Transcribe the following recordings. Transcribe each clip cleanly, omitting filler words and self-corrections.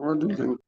What do you think?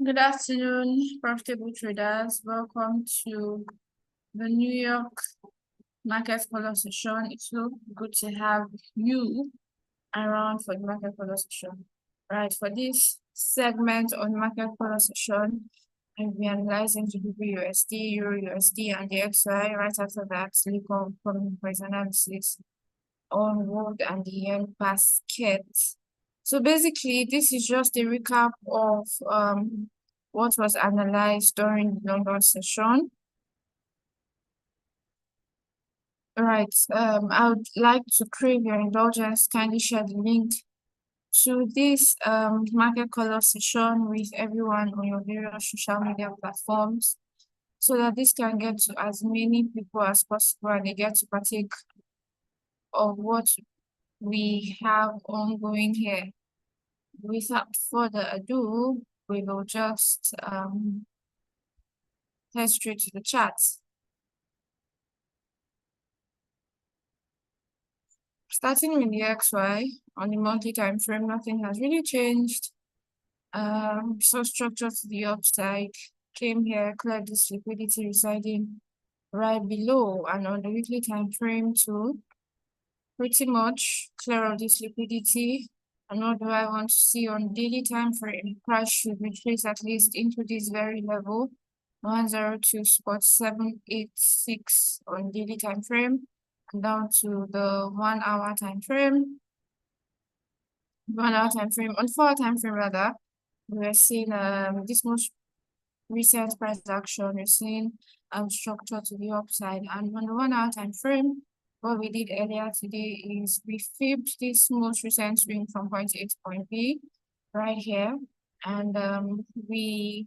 Good afternoon, profitable traders. Welcome to the New York Market Follow session. It's so good to have you around for the Market Follow session. Right, for this segment on Market Follow session, I'll be analyzing GBP USD, Euro USD, and the XY. Right after that, Lico coming for his analysis on gold and the yen basket. So basically, this is just a recap of what was analyzed during the London session. Right, I would like to crave your indulgence, kindly share the link to this market color session with everyone on your various social media platforms so that this can get to as many people as possible and they get to partake of what we have ongoing here. Without further ado, we will just head straight to the chat. Starting with the XY on the monthly time frame, nothing has really changed. So structure to the upside, came here, cleared this liquidity residing right below, and on the weekly time frame too, pretty much clear of this liquidity. And what do I want to see on daily time frame? Price should retrace at least into this very level, 102.786 on daily time frame, and down to the 1 hour time frame. 1 hour time frame, on 4 hour time frame rather, we're seeing this most recent price action, we're seeing structure to the upside, and on the 1 hour time frame, what we did earlier today is we fibbed this most recent swing from point A to point B right here, and we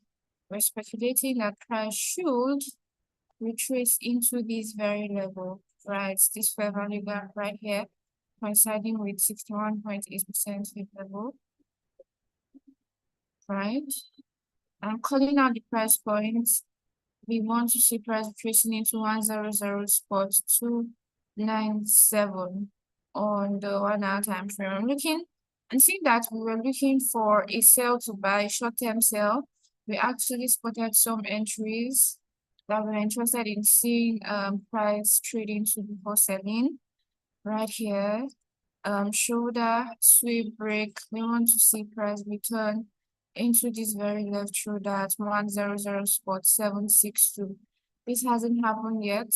were speculating that price should retrace into this very level, right? This fair value gap right here, coinciding with 61.8% fib level, right? I'm calling out the price points. We want to see price retracing into 100.297 on the 1 hour time frame. I'm looking and seeing that we were looking for a sell to buy, short-term sell. We actually spotted some entries that we're interested in seeing price trading to before selling right here. Shoulder, sweep break. We want to see price return into this very left shoulder at 100.762. This hasn't happened yet,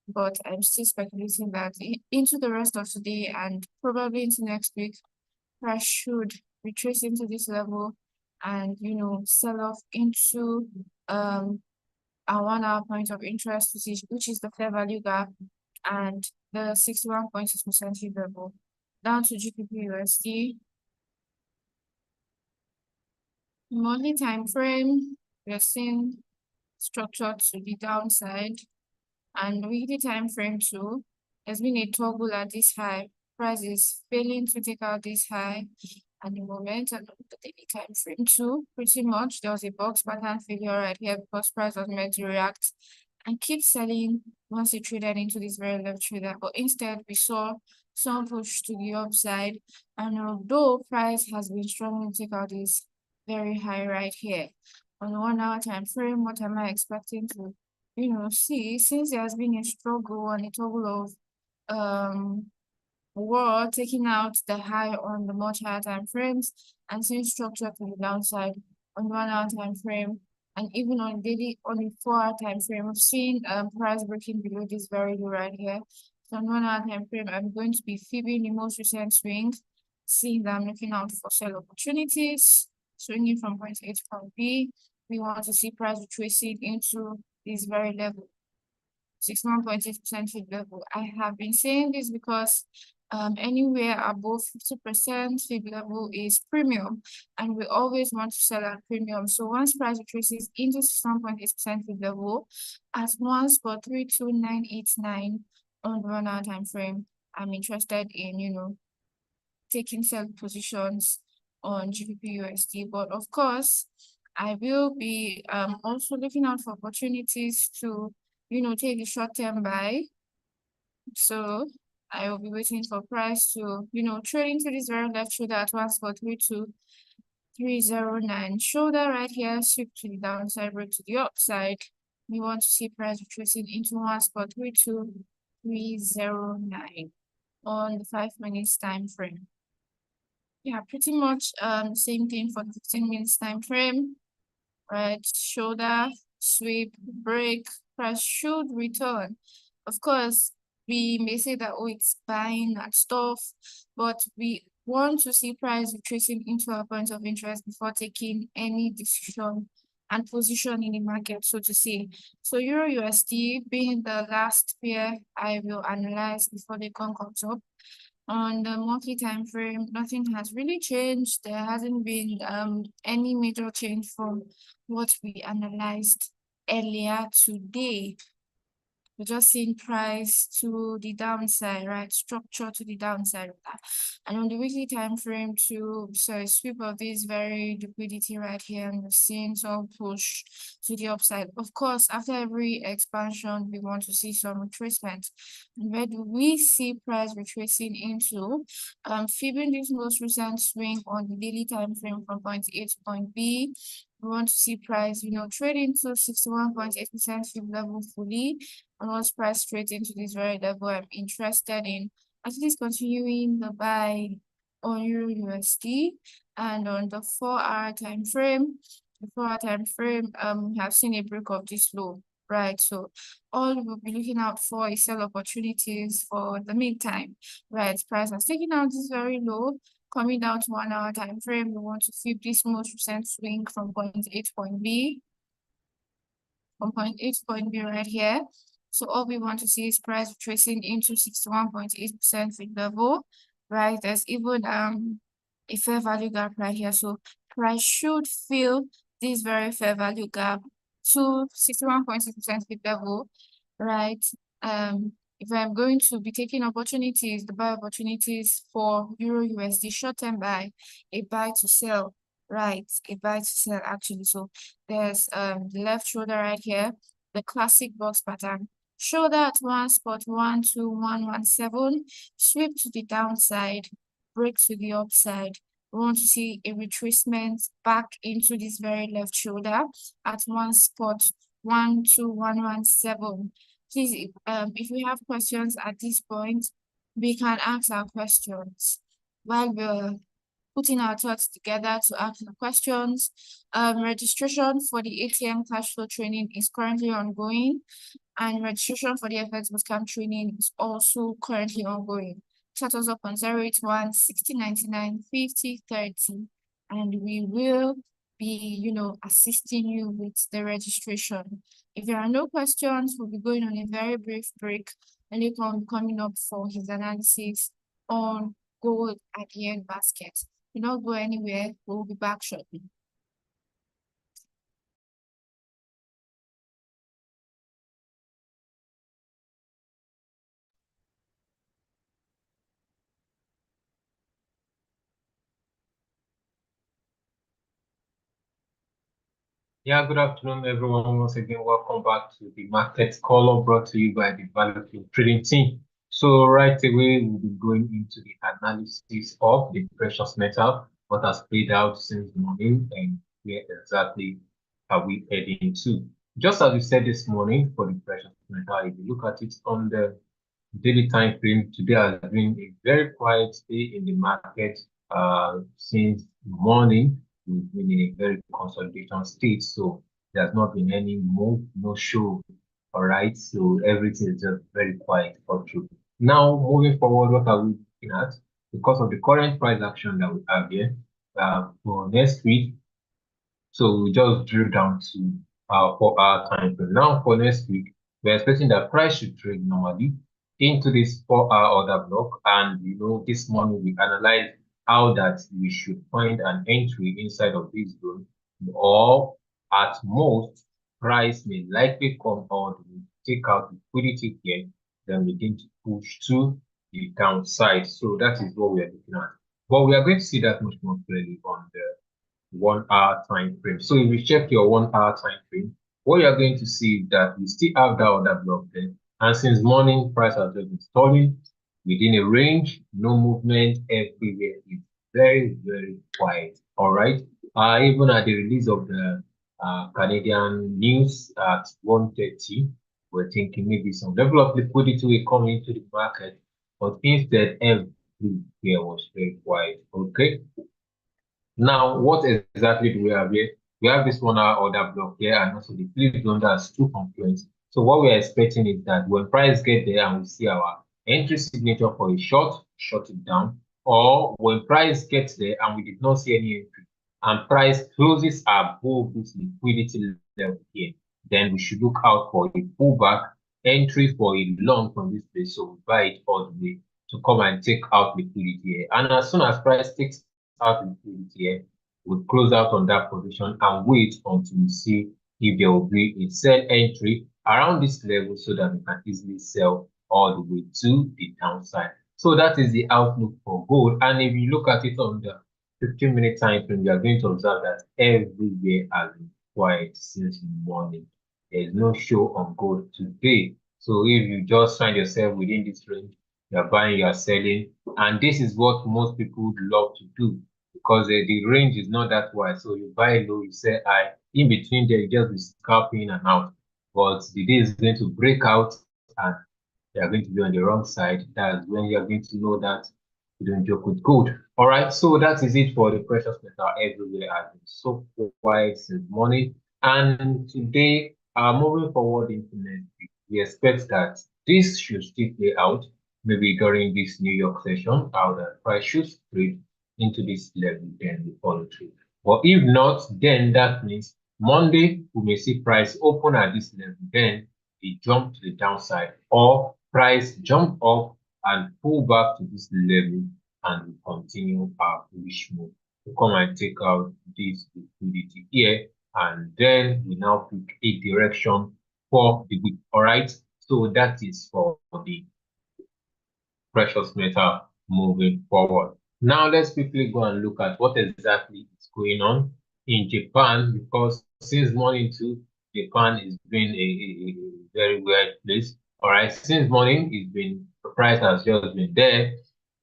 but I'm still speculating that into the rest of today and probably into next week, price should retrace into this level and sell off into our 1 hour point of interest, which is the fair value gap and the 61.6% level. Down to GBP USD. Monthly time frame, we're seeing structure to the downside, and weekly time frame too. There's been a toggle at this high. Price is failing to take out this high at the moment, and the daily time frame too. Pretty much there was a box pattern failure right here because price was meant to react and keep selling once it traded into this very left trader, but instead we saw some push to the upside, and although price has been struggling to take out this very high right here on the 1 hour time frame, what am I expecting to see? Since there has been a struggle and a toggle of war taking out the high on the much higher time frames and seeing structure to the downside on 1 hour time frame, and even on daily on the 4 hour time frame, I've seen price breaking below this very low right here. So on 1 hour time frame, I'm going to be fibbing the most recent swings, seeing that I'm looking out for sell opportunities, swinging from point A to point B. We want to see price retracing into this very level, 61.8% fib level. I have been saying this because anywhere above 50% fib level is premium, and we always want to sell at premium. So once price retraces into 61.8% fib level at 1.32989 on the 1 hour time frame, I'm interested in taking sell positions on GBP USD. But of course, I will be also looking out for opportunities to take a short-term buy. So I will be waiting for price to trade into this very left shoulder at 1.32989 309. Shoulder right here, sweep to the downside, break to the upside. We want to see price retracing into one spot 32309 on the 5 minutes time frame. Yeah, pretty much same thing for the 15 minutes time frame. Right, shoulder, sweep, break, price should return. Of course, we may say that, oh, it's buying and stuff, but we want to see price retracing into our point of interest before taking any decision and position in the market, so to say. So Euro USD being the last pair I will analyze before the con comes up. On the monthly time frame, nothing has really changed. There hasn't been any major change from what we analyzed earlier today. We're just seeing price to the downside, right? Structure to the downside of that. And on the weekly time frame to sweep of this very liquidity right here, and we're seeing some push to the upside. Of course, after every expansion, we want to see some retracement. And where do we see price retracing into? Fibbing this most recent swing on the daily time frame from point A to point B. We want to see price, trade into 61.8% fib level fully. And once price straight into this very level I'm interested in, at least continuing the buy on Euro USD. And on the 4-hour time frame, we have seen a break of this low, right? So all we'll be looking out for is sell opportunities for the meantime, right? Price has taken out this very low, coming down to 1-hour time frame. We want to flip this most recent swing from point A to point B, right here. So all we want to see is price tracing into 61.8% fib level, right? There's even a fair value gap right here. So price should fill this very fair value gap to 61.6% fib level, right? If I'm going to be taking opportunities, the buy opportunities for Euro USD short-term buy, a buy to sell, right? A buy to sell actually. So there's the left shoulder right here, the classic box pattern. Shoulder at one spot 12117, sweep to the downside, break to the upside. We want to see a retracement back into this very left shoulder at one spot 12117. Please, if we have questions at this point, we can ask our questions while we're putting our thoughts together to ask the questions. Registration for the ATM cash flow training is currently ongoing, and registration for the FX Bootcamp training is also currently ongoing. Chat us up on 081 6099 5030, and we will be, assisting you with the registration. If there are no questions, we'll be going on a very brief break, and later on coming up for his analysis on gold at the end basket. Do not go anywhere. We'll be back shortly. Yeah, good afternoon, everyone. Once again, welcome back to the Market Caller brought to you by the Value Trading team. So right away, we'll be going into the analysis of the precious metal, what has played out since morning, and where exactly are we heading to. Just as we said this morning for the precious metal, if you look at it on the daily time frame, today has been a very quiet day in the market since morning. We've been in a very consolidation state, so there's not been any move, no show. All right, so everything is just very quiet for true. Now, moving forward, what are we looking at? Because of the current price action that we have here for next week, so we just drill down to our 4-hour time frame. Now, for next week, we're expecting that price should trade normally into this 4-hour order block, and this morning we analyzed how that we should find an entry inside of this zone, or at most price may likely come out, take out liquidity here, then begin to push to the downside. So that is what we are looking at, but we are going to see that much more clearly on the 1-hour time frame. So if you check your 1-hour time frame, what you are going to see is that we still have that order block there, and since morning price has just been stalling within a range, no movement everywhere. It's very, very quiet. All right. Even at the release of the Canadian news at 1:30, we're thinking maybe some level of liquidity will come into the market, but instead everywhere was very quiet. Okay. Now, what exactly do we have here? We have this 1 hour order block here and also the flip zone that's two confluence. So what we're expecting is that when price get there and we see our entry signature for a short, shut it down, or when price gets there and we did not see any entry and price closes above this liquidity level here, then we should look out for a pullback entry for a long from this place. So we buy it all the way to come and take out liquidity here. And as soon as price takes out liquidity here, we'll close out on that position and wait until we see if there will be a sell entry around this level so that we can easily sell all the way to the downside. So that is the outlook for gold. And if you look at it on the 15-minute time frame, you are going to observe that everywhere has been quiet since the morning. There is no show on gold today. So if you just find yourself within this range, you are buying, you are selling, and this is what most people would love to do because the range is not that wide. So you buy low, you sell high. In between there, you just be scalping in and out. But the day is going to break out and you are going to be on the wrong side. That's when you are going to know that you don't joke with gold. All right, so that is it for the precious metal everywhere. Has been so quiet since morning, and today, moving forward into next week, we expect that this should still play out. Maybe during this New York session, how the price should trade into this level, then we follow through. But if not, then that means Monday we may see price open at this level, then it jump to the downside, or price jump up and pull back to this level and we continue our bullish move to come and take out this liquidity here, and then we now pick a direction for the week. All right, so that is for the precious metal moving forward. Now let's quickly go and look at what exactly is going on in Japan, because since morning too, Japan is being a very weird place. All right, since morning, it's been, the price has just been there.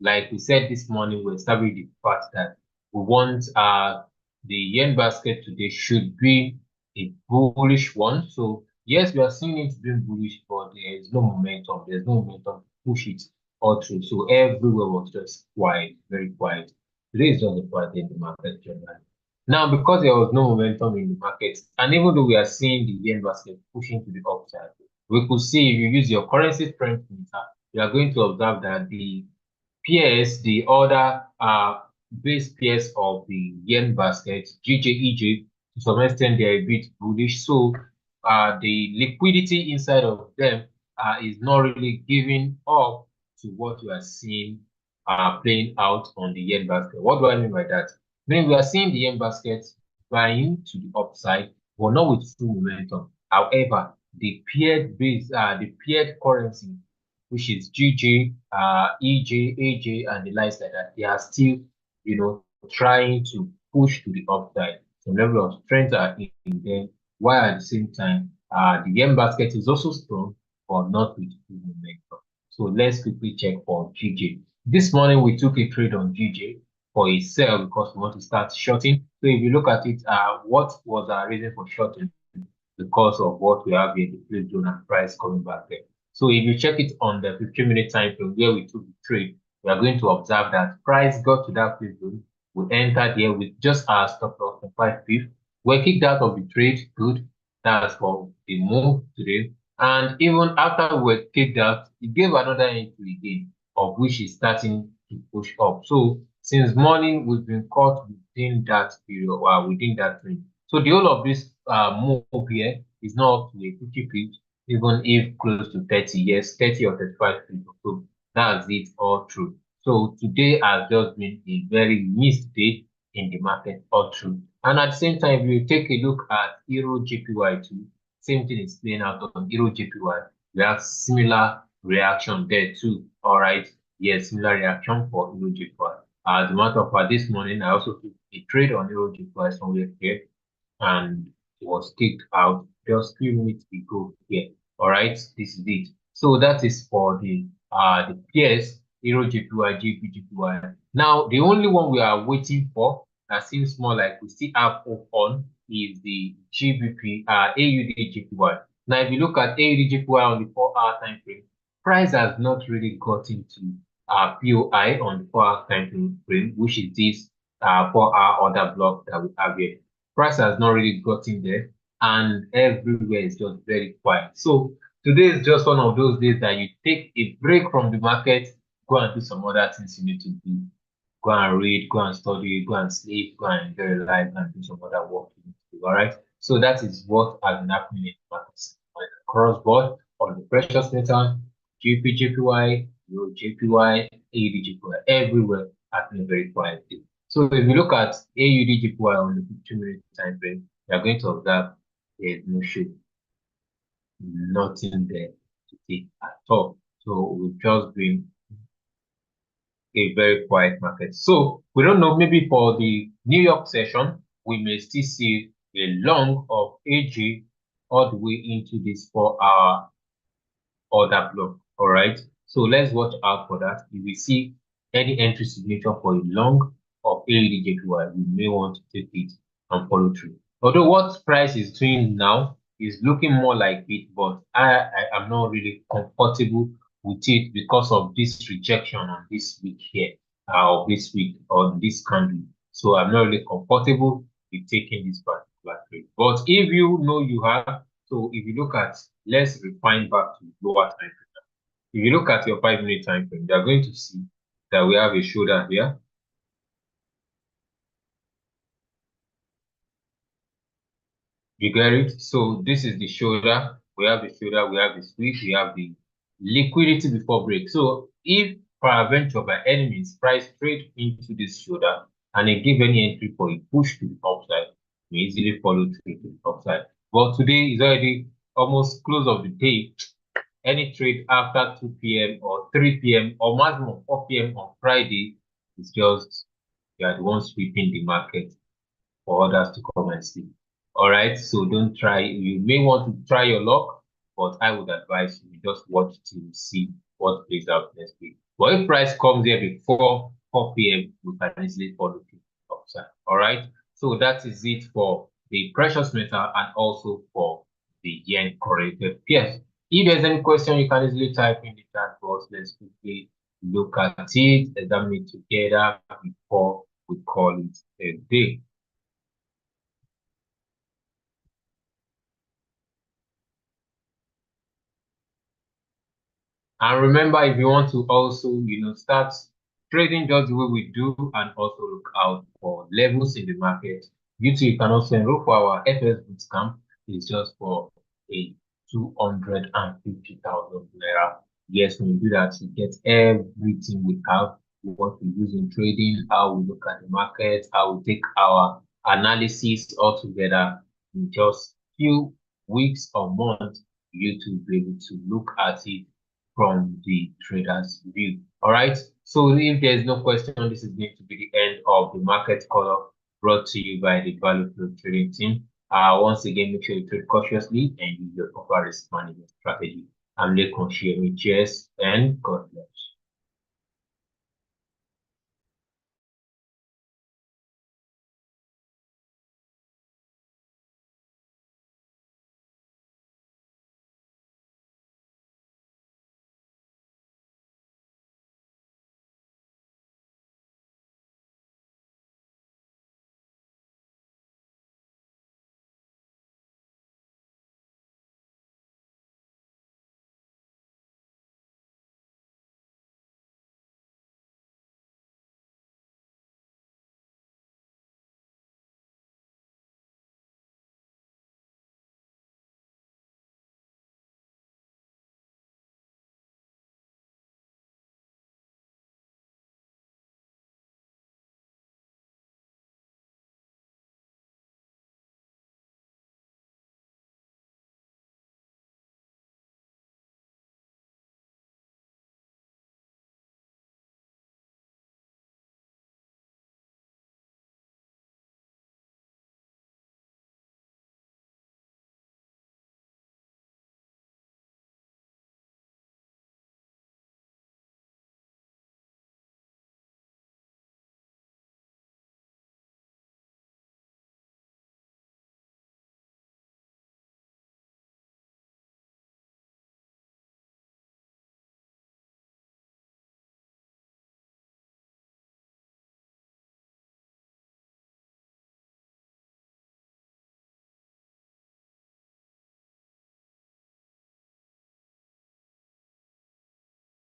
Like we said this morning, we established the fact that we want the yen basket today should be a bullish one. So yes, we are seeing it being bullish, but there is no momentum. There's no momentum to push it all through. So everywhere was just quiet, very quiet. Today is just a quiet day in the market generally. Now, because there was no momentum in the market, and even though we are seeing the yen basket pushing to the upside, we could see if you use your currency strength meter, you are going to observe that the pairs, the other base pairs of the yen basket, GJEJ, to some extent they are a bit bullish. So the liquidity inside of them is not really giving up to what we are seeing playing out on the yen basket. What do I mean by that? Meaning we are seeing the yen basket buying to the upside, but not with full momentum. However, the paired base, the paired currency, which is GJ, EJ, AJ, and the likes like that, they are still, trying to push to the upside. Some level of strength are in there, while at the same time, the yen basket is also strong, but not with full momentum. So let's quickly check for GJ. This morning we took a trade on GJ for a sell because we want to start shorting. So if you look at it, what was our reason for shorting? Because of what we have here, the flip zone and price coming back there. So if you check it on the 15-minute time frame where we took the trade, we are going to observe that price got to that flip zone. We entered here with just our stop loss of 5 pips. We're kicked out of the trade. Good. That's for the move today. And even after we were kicked out, it gave another entry again, of which is starting to push up. So since morning, we've been caught within that period, or within that range. So the whole of this move here is not up to a 50 pips, even if close to 30, yes, 30 or 35 pips. So that's it all through. So today has just been a very missed day in the market all through. And at the same time, if you take a look at Euro JPY too, same thing is playing out on Euro JPY. We have similar reaction there too. All right. Yes, similar reaction for Euro JPY. As a matter of fact, this morning I also took a trade on Euro JPY somewhere here, and it was kicked out just few minutes ago here. All right, this is it. So that is for the pairs, Euro JPY, GBP JPY. Now the only one we are waiting for that seems more like we still have hope on is the GBP, AUD JPY. Now, if you look at AUD JPY on the 4-hour time frame, price has not really gotten to POI on the 4-hour time frame, which is this 4-hour order block that we have here. Price has not really gotten there, and everywhere is just very quiet. So today is just one of those days that you take a break from the market, go and do some other things you need to do. Go and read, go and study, go and sleep, go and enjoy your life and do some other work you need to do. All right. So that is what has been happening in the markets across board on the precious metal, GP, JPY, Euro, JPY, AUD, JPY, everywhere has been very quiet. So if you look at AUD, JPY on the 15-minute time frame, you are going to observe there is no shape, nothing there to see at all. So we've just been a very quiet market. So we don't know, maybe for the New York session, we may still see a long of AG all the way into this 4-hour order block. All right. So let's watch out for that. If we see any entry signature for a long of AUD JPY, we may want to take it and follow through. Although what price is doing now is looking more like it, but I am not really comfortable with it because of this rejection on this week here, or this week on this candle. So I'm not really comfortable with taking this particular trade. But if you know you have, so if you look at, let's refine back to lower time frame. If you look at your 5-minute time frame, you are going to see that we have a shoulder here. You get it? So this is the shoulder. We have the shoulder, we have the sweep, we have the liquidity before break. So if peradventure by any means price trade into this shoulder and they give any entry for a push to the upside, we easily follow through to the upside. But today is already almost close of the day. Any trade after 2 p.m. or 3 p.m. or maximum 4 p.m. on Friday is just, you are the one sweeping the market for others to come and see. All right, so don't try. You may want to try your luck, but I would advise you just watch to see what plays out next week. But if price comes here before 4 p.m., we can easily follow the upside. All right, so that is it for the precious metal and also for the yen correlated pairs. If there's any question, you can easily type in the chat box. Let's quickly look at it, examine it together before we call it a day. And remember, if you want to also, start trading just the way we do and also look out for levels in the market, you too, you can also enroll for our FS Bootcamp. It's just for a 250,000 naira. Yes, when you do that, you get everything we have, what we use in trading, how we look at the market, how we take our analysis all together in just few weeks or months, you to be able to look at it from the trader's view. All right. So if there's no question, this is going to be the end of the market call brought to you by the Value Flow Trading team. Once again, make sure you trade cautiously and use your proper risk management strategy. I'm Lekon Shiemi. Cheers and God bless.